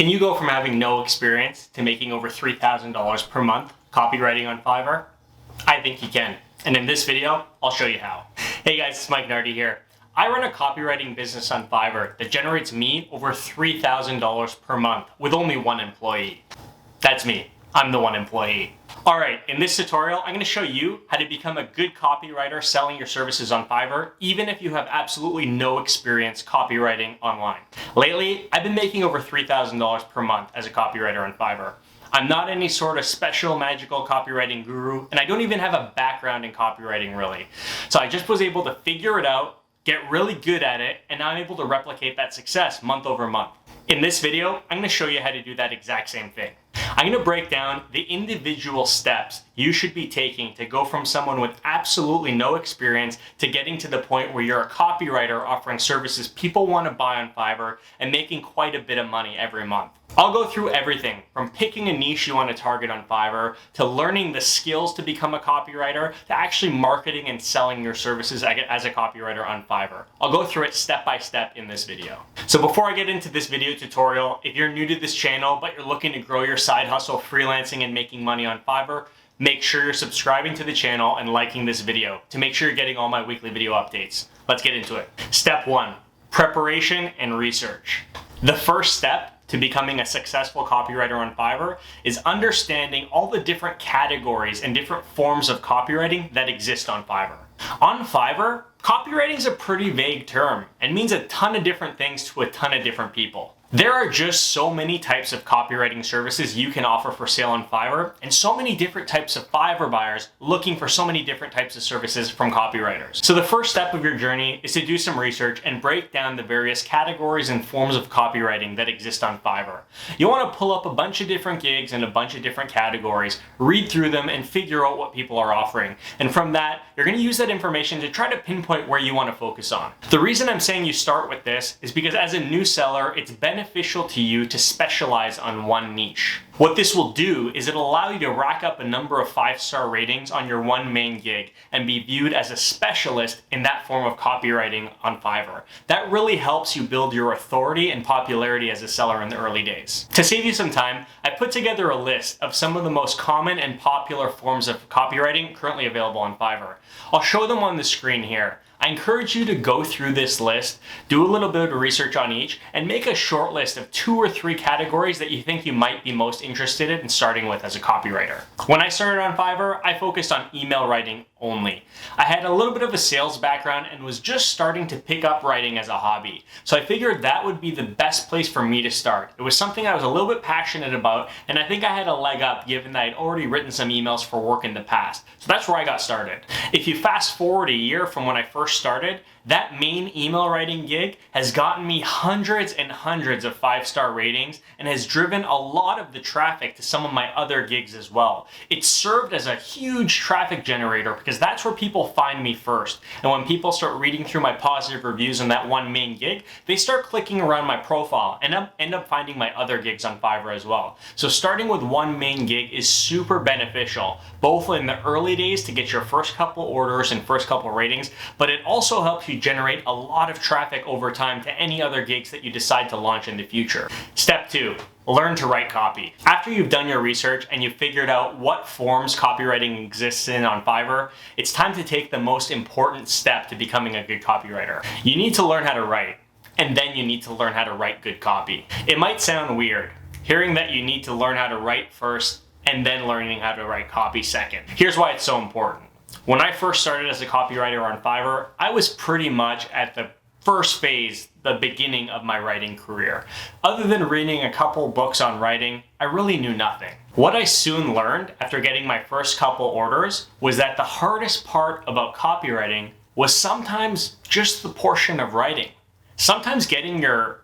Can you go from having no experience to making over $3,000 per month copywriting on Fiverr? I think you can. And in this video, I'll show you how. Hey guys, it's Mike Nardi here. I run a copywriting business on Fiverr that generates me over $3,000 per month with only one employee. That's me. I'm the one employee. Alright, in this tutorial, I'm going to show you how to become a good copywriter selling your services on Fiverr, even if you have absolutely no experience copywriting online. Lately, I've been making over $3,000 per month as a copywriter on Fiverr. I'm not any sort of special magical copywriting guru, and I don't even have a background in copywriting really. So I just was able to figure it out, get really good at it, and now I'm able to replicate that success month over month. In this video, I'm going to show you how to do that exact same thing. I'm going to break down the individual steps you should be taking to go from someone with absolutely no experience to getting to the point where you're a copywriter offering services people want to buy on Fiverr and making quite a bit of money every month. I'll go through everything from picking a niche you want to target on Fiverr to learning the skills to become a copywriter to actually marketing and selling your services as a copywriter on Fiverr. I'll go through it step by step in this video. So before I get into this video tutorial, if you're new to this channel but you're looking to grow your side hustle freelancing and making money on Fiverr, make sure you're subscribing to the channel and liking this video to make sure you're getting all my weekly video updates. Let's get into it. Step 1, preparation and research. The first step to becoming a successful copywriter on Fiverr is understanding all the different categories and different forms of copywriting that exist on Fiverr. On Fiverr, copywriting is a pretty vague term and means a ton of different things to a ton of different people. There are just so many types of copywriting services you can offer for sale on Fiverr, and so many different types of Fiverr buyers looking for so many different types of services from copywriters. So the first step of your journey is to do some research and break down the various categories and forms of copywriting that exist on Fiverr. You want to pull up a bunch of different gigs and a bunch of different categories, read through them, and figure out what people are offering. And from that, you're going to use that information to try to pinpoint where you want to focus on. The reason I'm saying you start with this is because as a new seller, it's beneficial to you to specialize on one niche. What this will do is it'll allow you to rack up a number of 5-star ratings on your one main gig and be viewed as a specialist in that form of copywriting on Fiverr. That really helps you build your authority and popularity as a seller in the early days. To save you some time, I put together a list of some of the most common and popular forms of copywriting currently available on Fiverr. I'll show them on the screen here. I encourage you to go through this list, do a little bit of research on each, and make a short list of 2 or 3 categories that you think you might be most interested in starting with as a copywriter. When I started on Fiverr, I focused on email writing only. I had a little bit of a sales background and was just starting to pick up writing as a hobby. So I figured that would be the best place for me to start. It was something I was a little bit passionate about, and I think I had a leg up given that I'd already written some emails for work in the past. So that's where I got started. If you fast forward a year from when I first started, that main email writing gig has gotten me hundreds and hundreds of 5-star ratings and has driven a lot of the traffic to some of my other gigs as well. It served as a huge traffic generator because that's where people find me first. And when people start reading through my positive reviews on that one main gig, they start clicking around my profile and end up finding my other gigs on Fiverr as well. So starting with one main gig is super beneficial, both in the early days to get your first couple orders and first couple ratings, but it also helps you generate a lot of traffic over time to any other gigs that you decide to launch in the future. Step 2, learn to write copy. After you've done your research and you've figured out what forms copywriting exists in on Fiverr, it's time to take the most important step to becoming a good copywriter. You need to learn how to write, and then you need to learn how to write good copy. It might sound weird, hearing that you need to learn how to write first and then learning how to write copy second. Here's why it's so important. When I first started as a copywriter on Fiverr, I was pretty much at the first phase, the beginning of my writing career. Other than reading a couple books on writing, I really knew nothing. What I soon learned after getting my first couple orders was that the hardest part about copywriting was sometimes just the portion of writing. Sometimes getting your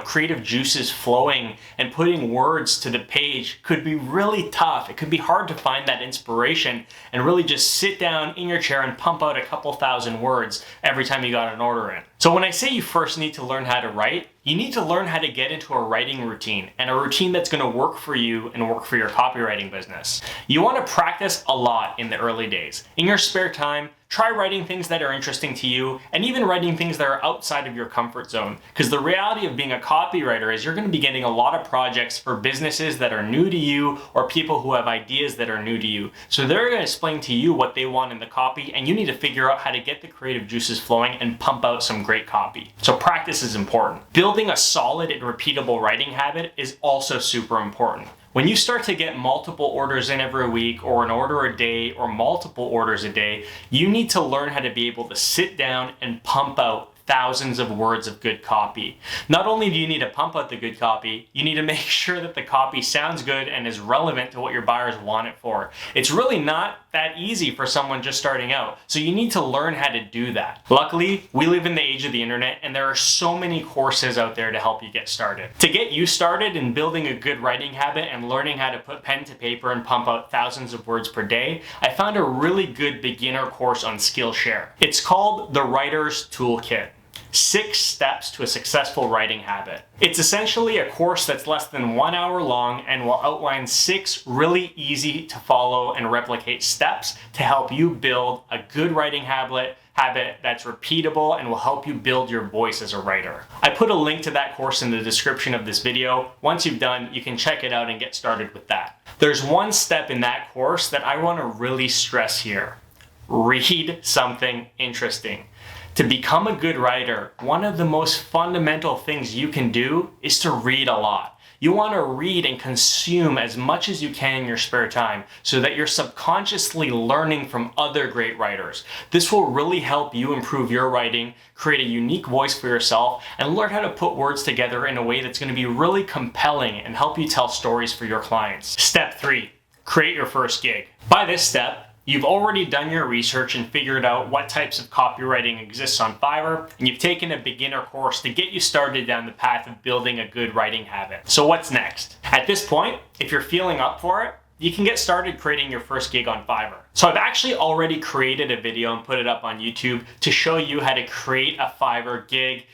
creative juices flowing and putting words to the page could be really tough. It could be hard to find that inspiration and really just sit down in your chair and pump out a couple thousand words every time you got an order in. So when I say you first need to learn how to write, you need to learn how to get into a writing routine, and a routine that's going to work for you and work for your copywriting business. You want to practice a lot in the early days. In your spare time, try writing things that are interesting to you and even writing things that are outside of your comfort zone. Because the reality of being a copywriter is you're going to be getting a lot of projects for businesses that are new to you or people who have ideas that are new to you. So they're going to explain to you what they want in the copy, and you need to figure out how to get the creative juices flowing and pump out some great copy. So practice is important. Building a solid and repeatable writing habit is also super important. When you start to get multiple orders in every week, or an order a day, or multiple orders a day, you need to learn how to be able to sit down and pump out thousands of words of good copy. Not only do you need to pump out the good copy, you need to make sure that the copy sounds good and is relevant to what your buyers want it for. It's really not that easy for someone just starting out, so you need to learn how to do that. Luckily, we live in the age of the internet, and there are so many courses out there to help you get started. To get you started in building a good writing habit and learning how to put pen to paper and pump out thousands of words per day, I found a really good beginner course on Skillshare. It's called The Writer's Toolkit: 6 Steps to a Successful Writing Habit. It's essentially a course that's less than 1 hour long and will outline 6 really easy to follow and replicate steps to help you build a good writing habit that's repeatable and will help you build your voice as a writer. I put a link to that course in the description of this video. Once you've done, you can check it out and get started with that. There's one step in that course that I want to really stress here. Read something interesting. To become a good writer, one of the most fundamental things you can do is to read a lot. You want to read and consume as much as you can in your spare time so that you're subconsciously learning from other great writers. This will really help you improve your writing, create a unique voice for yourself, and learn how to put words together in a way that's going to be really compelling and help you tell stories for your clients. Step 3, create your first gig. By this step, you've already done your research and figured out what types of copywriting exists on Fiverr, and you've taken a beginner course to get you started down the path of building a good writing habit. So what's next? At this point, if you're feeling up for it, you can get started creating your first gig on Fiverr. So I've actually already created a video and put it up on YouTube to show you how to create a Fiverr gig,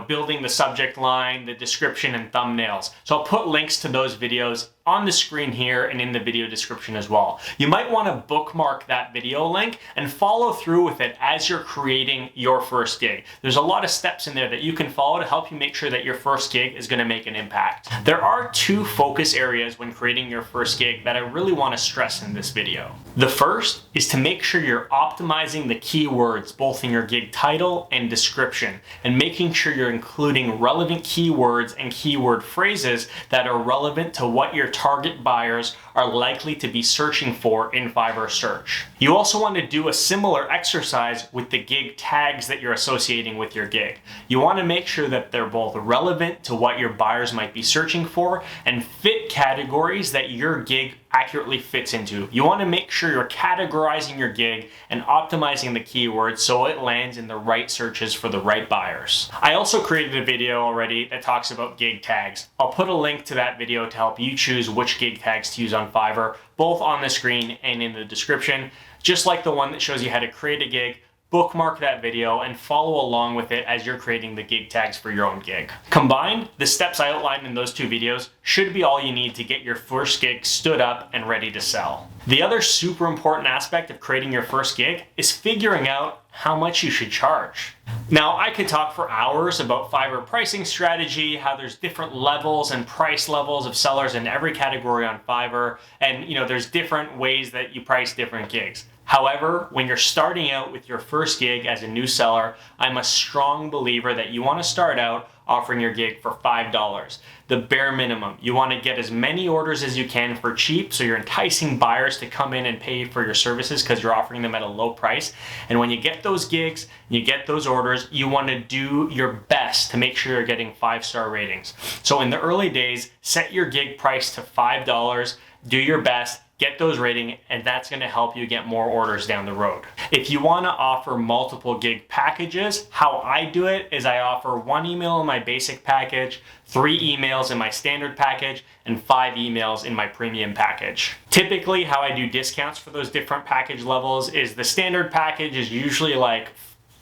building the subject line, the description, and thumbnails. So I'll put links to those videos on the screen here and in the video description as well. You might want to bookmark that video link and follow through with it as you're creating your first gig. There's a lot of steps in there that you can follow to help you make sure that your first gig is going to make an impact. There are 2 focus areas when creating your first gig that I really want to stress in this video. The first is to make sure you're optimizing the keywords both in your gig title and description, and making sure you're including relevant keywords and keyword phrases that are relevant to what your target buyers are likely to be searching for in Fiverr search. You also want to do a similar exercise with the gig tags that you're associating with your gig. You want to make sure that they're both relevant to what your buyers might be searching for and fit categories that your gig accurately fits into. You want to make sure you're categorizing your gig and optimizing the keywords so it lands in the right searches for the right buyers. I also created a video already that talks about gig tags. I'll put a link to that video to help you choose which gig tags to use on Fiverr, both on the screen and in the description. Just like the one that shows you how to create a gig, bookmark that video and follow along with it as you're creating the gig tags for your own gig. Combined, the steps I outlined in those 2 videos should be all you need to get your first gig stood up and ready to sell. The other super important aspect of creating your first gig is figuring out how much you should charge. Now, I could talk for hours about Fiverr pricing strategy, how there's different levels and price levels of sellers in every category on Fiverr, and there's different ways that you price different gigs. However, when you're starting out with your first gig as a new seller, I'm a strong believer that you want to start out offering your gig for $5, the bare minimum. You want to get as many orders as you can for cheap, so you're enticing buyers to come in and pay for your services because you're offering them at a low price. And when you get those gigs, you get those orders, you want to do your best to make sure you're getting 5-star ratings. So in the early days, set your gig price to $5, do your best, get those ratings, and that's going to help you get more orders down the road. If you want to offer multiple gig packages, how I do it is I offer 1 email in my basic package, 3 emails in my standard package, and 5 emails in my premium package. Typically, how I do discounts for those different package levels is the standard package is usually like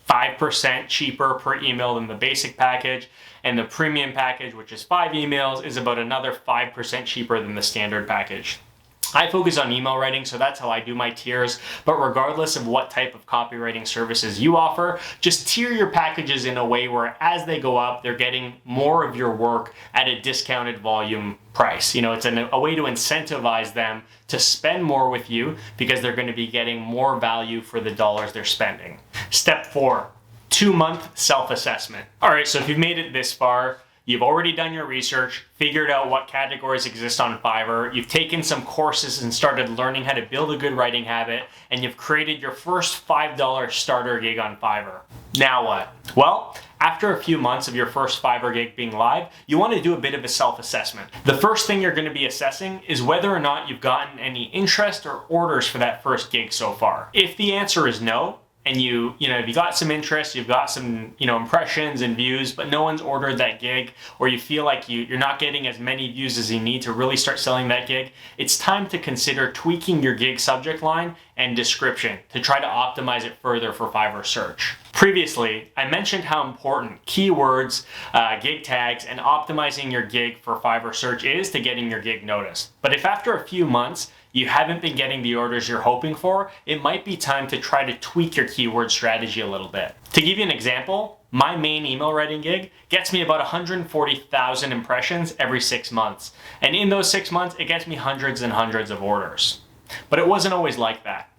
5% cheaper per email than the basic package, and the premium package, which is 5 emails, is about another 5% cheaper than the standard package. I focus on email writing, so that's how I do my tiers. But regardless of what type of copywriting services you offer, just tier your packages in a way where as they go up, they're getting more of your work at a discounted volume price. It's a way to incentivize them to spend more with you because they're going to be getting more value for the dollars they're spending. Step 4, 2-month self-assessment. All right, so if you've made it this far, you've already done your research, figured out what categories exist on Fiverr, you've taken some courses and started learning how to build a good writing habit, and you've created your first $5 starter gig on Fiverr. Now what? Well, after a few months of your first Fiverr gig being live, you want to do a bit of a self-assessment. The first thing you're going to be assessing is whether or not you've gotten any interest or orders for that first gig so far. If the answer is no, and if you got some interest, you've got some, impressions and views, but no one's ordered that gig, or you feel like you're not getting as many views as you need to really start selling that gig, it's time to consider tweaking your gig subject line and description to try to optimize it further for Fiverr search. Previously, I mentioned how important keywords, gig tags, and optimizing your gig for Fiverr search is to getting your gig noticed. But if after a few months, you haven't been getting the orders you're hoping for, it might be time to try to tweak your keyword strategy a little bit. To give you an example, my main email writing gig gets me about 140,000 impressions every 6 months. And in those 6 months, it gets me hundreds and hundreds of orders. But it wasn't always like that.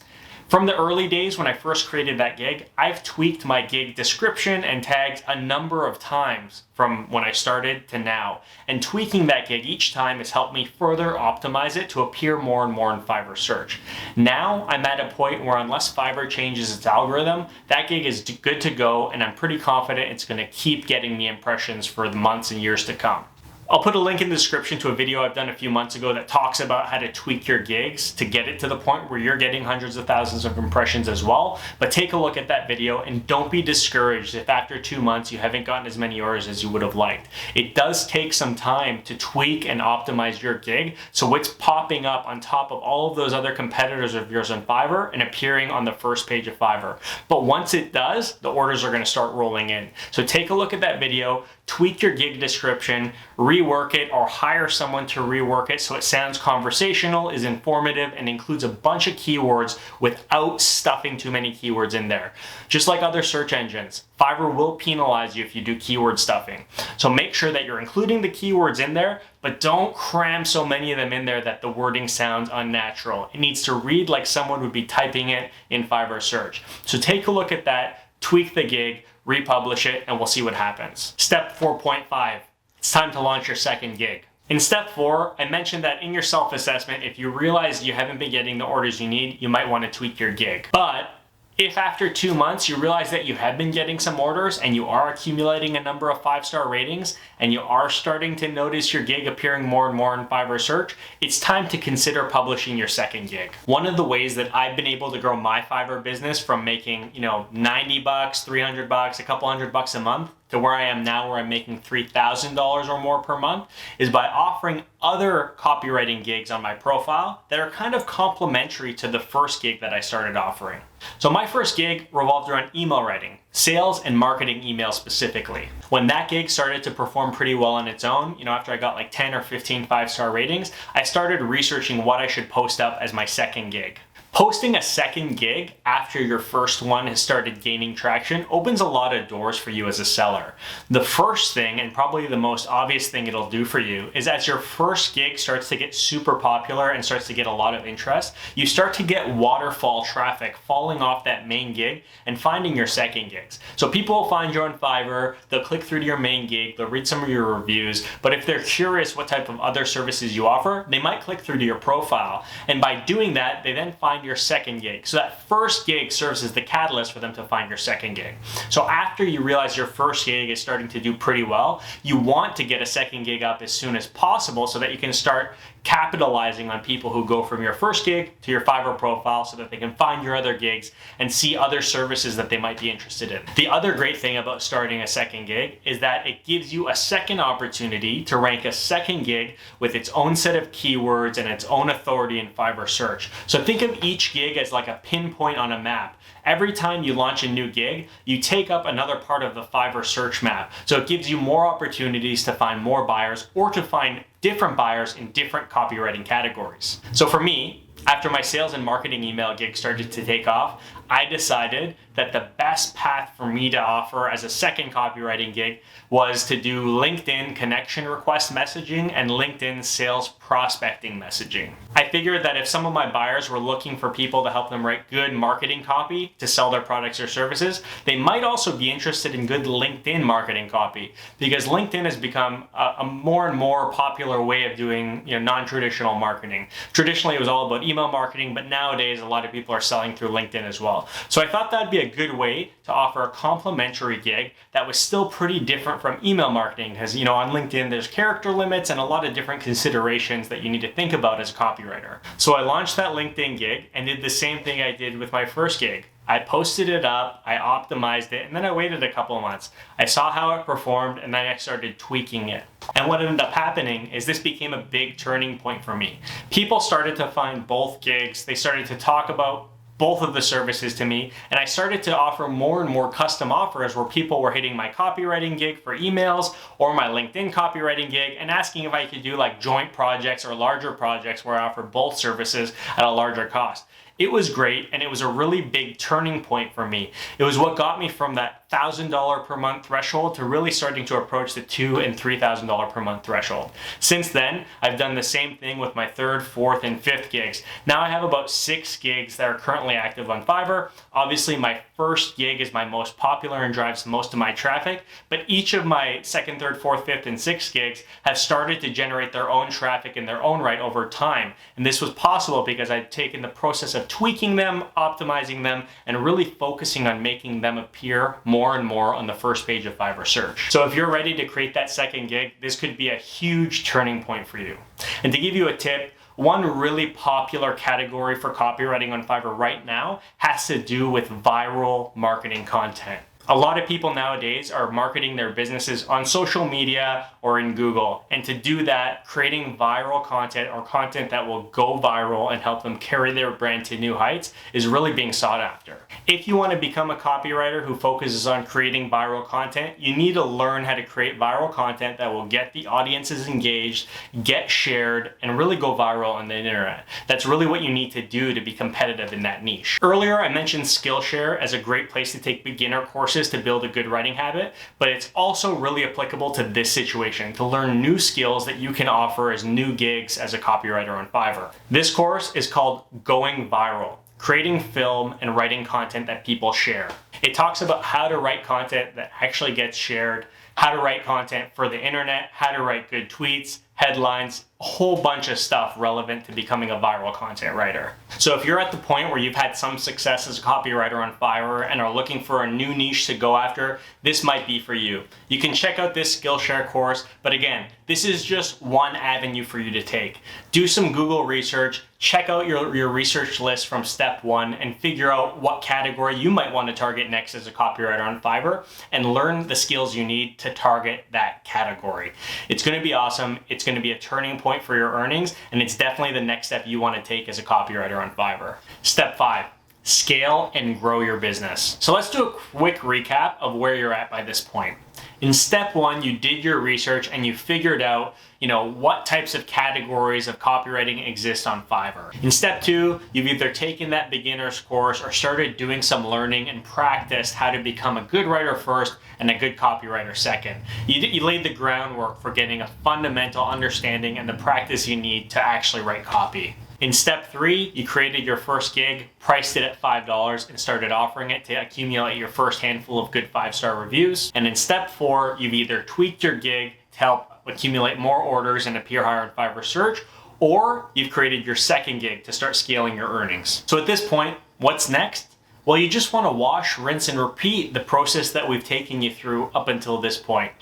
From the early days when I first created that gig, I've tweaked my gig description and tags a number of times from when I started to now. And tweaking that gig each time has helped me further optimize it to appear more and more in Fiverr search. Now I'm at a point where unless Fiverr changes its algorithm, that gig is good to go, and I'm pretty confident it's going to keep getting me impressions for the months and years to come. I'll put a link in the description to a video I've done a few months ago that talks about how to tweak your gigs to get it to the point where you're getting hundreds of thousands of impressions as well. But take a look at that video and don't be discouraged if after 2 months you haven't gotten as many orders as you would have liked. It does take some time to tweak and optimize your gig so it's popping up on top of all of those other competitors of yours on Fiverr and appearing on the first page of Fiverr. But once it does, the orders are going to start rolling in. So take a look at that video, tweak your gig description, rework it, or hire someone to rework it so it sounds conversational, is informative, and includes a bunch of keywords without stuffing too many keywords in there. Just like other search engines, Fiverr will penalize you if you do keyword stuffing. So make sure that you're including the keywords in there, but don't cram so many of them in there that the wording sounds unnatural. It needs to read like someone would be typing it in Fiverr search. So take a look at that, tweak the gig, republish it, and we'll see what happens. Step 4.5, it's time to launch your second gig. In step 4, I mentioned that in your self-assessment, if you realize you haven't been getting the orders you need, you might want to tweak your gig. But if after 2 months you realize that you have been getting some orders and you are accumulating a number of 5-star ratings and you are starting to notice your gig appearing more and more in Fiverr search, it's time to consider publishing your second gig. One of the ways that I've been able to grow my Fiverr business from making, $90, $300, a couple $100 a month to where I am now, where I'm making $3,000 or more per month, is by offering other copywriting gigs on my profile that are kind of complementary to the first gig that I started offering. So my first gig revolved around email writing, sales and marketing emails specifically. When that gig started to perform pretty well on its own, after I got like 10 or 15 5-star ratings, I started researching what I should post up as my second gig. Posting a second gig after your first one has started gaining traction opens a lot of doors for you as a seller. The first thing, and probably the most obvious thing it'll do for you, is as your first gig starts to get super popular and starts to get a lot of interest, you start to get waterfall traffic falling off that main gig and finding your second gigs. So people will find you on Fiverr, they'll click through to your main gig, they'll read some of your reviews, but if they're curious what type of other services you offer, they might click through to your profile. And by doing that, they then find your second gig. So that first gig serves as the catalyst for them to find your second gig. So after you realize your first gig is starting to do pretty well, you want to get a second gig up as soon as possible so that you can start capitalizing on people who go from your first gig to your Fiverr profile so that they can find your other gigs and see other services that they might be interested in. The other great thing about starting a second gig is that it gives you a second opportunity to rank a second gig with its own set of keywords and its own authority in Fiverr search. So think of each gig as like a pinpoint on a map. Every time you launch a new gig, you take up another part of the Fiverr search map. So it gives you more opportunities to find more buyers or to find different buyers in different copywriting categories. So for me, after my sales and marketing email gig started to take off, I decided that the best path for me to offer as a second copywriting gig was to do LinkedIn connection request messaging and LinkedIn sales prospecting messaging. I figured that if some of my buyers were looking for people to help them write good marketing copy to sell their products or services, they might also be interested in good LinkedIn marketing copy, because LinkedIn has become a more and more popular way of doing non-traditional marketing. Traditionally, it was all about email marketing, but nowadays a lot of people are selling through LinkedIn as well. So I thought that'd be a good way to offer a complimentary gig that was still pretty different from email marketing, because on LinkedIn there's character limits and a lot of different considerations that you need to think about as a copywriter. So I launched that LinkedIn gig and did the same thing I did with my first gig. I posted it up, I optimized it, and then I waited a couple of months. I saw how it performed, and then I started tweaking it. And what ended up happening is this became a big turning point for me. People started to find both gigs, they started to talk about both of the services to me, and I started to offer more and more custom offers where people were hitting my copywriting gig for emails or my LinkedIn copywriting gig and asking if I could do like joint projects or larger projects where I offer both services at a larger cost. It was great, and it was a really big turning point for me. It was what got me from that $1,000 per month threshold to really starting to approach the $2,000 and $3,000 per month threshold. Since then, I've done the same thing with my third, fourth, and fifth gigs. Now I have about 6 gigs that are currently active on Fiverr. Obviously, my first gig is my most popular and drives most of my traffic, but each of my second, third, fourth, fifth, and sixth gigs have started to generate their own traffic in their own right over time. And this was possible because I've taken the process of tweaking them, optimizing them, and really focusing on making them appear more and more on the first page of Fiverr search. So if you're ready to create that second gig, this could be a huge turning point for you. And to give you a tip, one really popular category for copywriting on Fiverr right now has to do with viral marketing content. A lot of people nowadays are marketing their businesses on social media or in Google. And to do that, creating viral content or content that will go viral and help them carry their brand to new heights is really being sought after. If you want to become a copywriter who focuses on creating viral content, you need to learn how to create viral content that will get the audiences engaged, get shared, and really go viral on the internet. That's really what you need to do to be competitive in that niche. Earlier, I mentioned Skillshare as a great place to take beginner courses to build a good writing habit, but it's also really applicable to this situation, to learn new skills that you can offer as new gigs as a copywriter on Fiverr. This course is called Going Viral: Creating Film and Writing Content That People Share. It talks about how to write content that actually gets shared, how to write content for the internet, how to write good tweets, headlines, a whole bunch of stuff relevant to becoming a viral content writer. So if you're at the point where you've had some success as a copywriter on Fiverr and are looking for a new niche to go after, this might be for you. You can check out this Skillshare course, but again, this is just one avenue for you to take. Do some Google research, check out your research list from step 1 and figure out what category you might want to target next as a copywriter on Fiverr and learn the skills you need to target that category. It's going to be awesome. It's going to be a turning point for your earnings, and it's definitely the next step you want to take as a copywriter on Fiverr. Step 5. Scale and grow your business. So let's do a quick recap of where you're at by this point. In step 1, you did your research and you figured out, what types of categories of copywriting exist on Fiverr. In step 2, you've either taken that beginner's course or started doing some learning and practiced how to become a good writer first and a good copywriter second. You laid the groundwork for getting a fundamental understanding and the practice you need to actually write copy. In step 3, you created your first gig, priced it at $5, and started offering it to accumulate your first handful of good 5-star reviews. And in step 4, you've either tweaked your gig to help accumulate more orders and appear higher in Fiverr search, or you've created your second gig to start scaling your earnings. So at this point, what's next? Well, you just want to wash, rinse, and repeat the process that we've taken you through up until this point.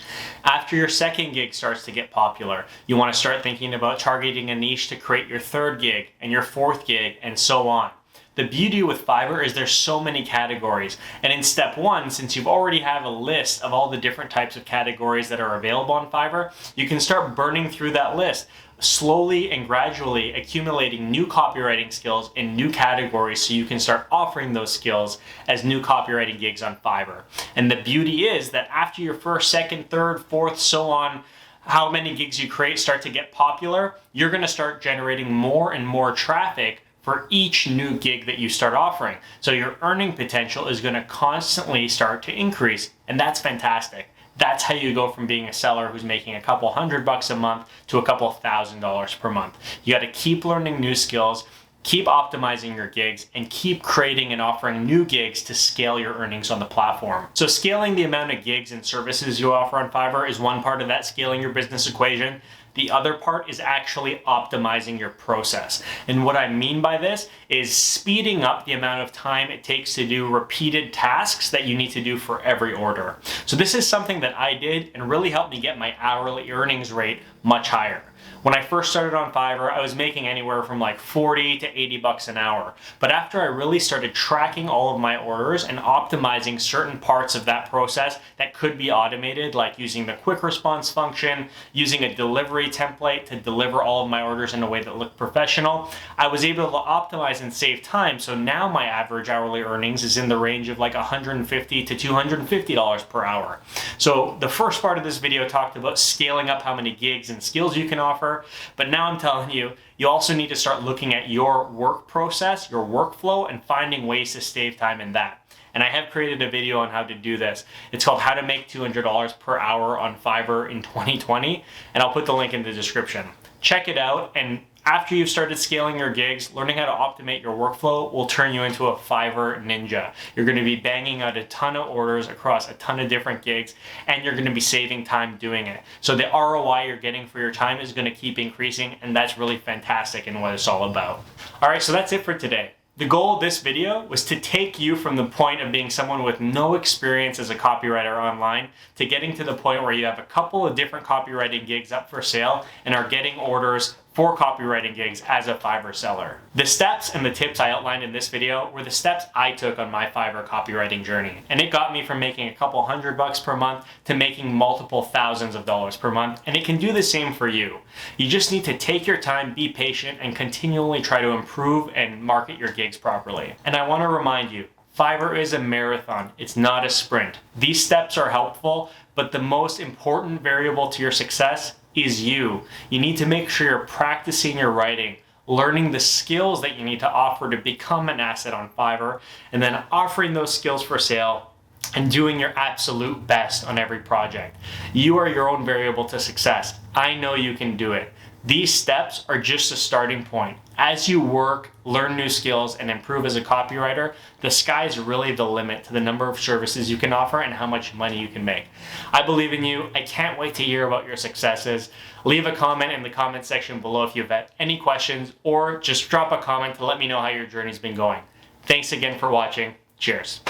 After your second gig starts to get popular, you want to start thinking about targeting a niche to create your third gig and your fourth gig and so on. The beauty with Fiverr is there's so many categories. And in step one, since you've already have a list of all the different types of categories that are available on Fiverr, you can start burning through that list, slowly and gradually accumulating new copywriting skills in new categories so you can start offering those skills as new copywriting gigs on Fiverr. And the beauty is that after your first, second, third, fourth, so on, how many gigs you create start to get popular, you're going to start generating more and more traffic for each new gig that you start offering. So your earning potential is going to constantly start to increase, and that's fantastic. That's how you go from being a seller who's making a couple $100 a month to a couple $1,000 per month. You got to keep learning new skills, keep optimizing your gigs, and keep creating and offering new gigs to scale your earnings on the platform. So scaling the amount of gigs and services you offer on Fiverr is one part of that scaling your business equation. The other part is actually optimizing your process. And what I mean by this is speeding up the amount of time it takes to do repeated tasks that you need to do for every order. So this is something that I did and really helped me get my hourly earnings rate much higher. When I first started on Fiverr, I was making anywhere from like 40 to 80 bucks an hour. But after I really started tracking all of my orders and optimizing certain parts of that process that could be automated, like using the quick response function, using a delivery template to deliver all of my orders in a way that looked professional, I was able to optimize and save time. So now my average hourly earnings is in the range of like $150 to $250 per hour. So the first part of this video talked about scaling up how many gigs and skills you can offer. But now I'm telling you, you also need to start looking at your work process, your workflow, and finding ways to save time in that. And I have created a video on how to do this. It's called How to Make $200 per Hour on Fiverr in 2020, and I'll put the link in the description. Check it out, and after you've started scaling your gigs, learning how to optimize your workflow will turn you into a Fiverr ninja. You're going to be banging out a ton of orders across a ton of different gigs, and you're going to be saving time doing it. So the ROI you're getting for your time is going to keep increasing, and that's really fantastic in what it's all about. All right, so that's it for today. The goal of this video was to take you from the point of being someone with no experience as a copywriter online to getting to the point where you have a couple of different copywriting gigs up for sale and are getting orders for copywriting gigs as a Fiverr seller. The steps and the tips I outlined in this video were the steps I took on my Fiverr copywriting journey. And it got me from making a couple $100 per month to making multiple thousands of dollars per month. And it can do the same for you. You just need to take your time, be patient, and continually try to improve and market your gigs properly. And I want to remind you, Fiverr is a marathon. It's not a sprint. These steps are helpful, but the most important variable to your success is you. You need to make sure you're practicing your writing, learning the skills that you need to offer to become an asset on Fiverr, and then offering those skills for sale and doing your absolute best on every project. You are your own variable to success. I know you can do it. These steps are just a starting point. As you work, learn new skills, and improve as a copywriter, the sky's really the limit to the number of services you can offer and how much money you can make. I believe in you. I can't wait to hear about your successes. Leave a comment in the comment section below if you've had any questions, or just drop a comment to let me know how your journey's been going. Thanks again for watching. Cheers.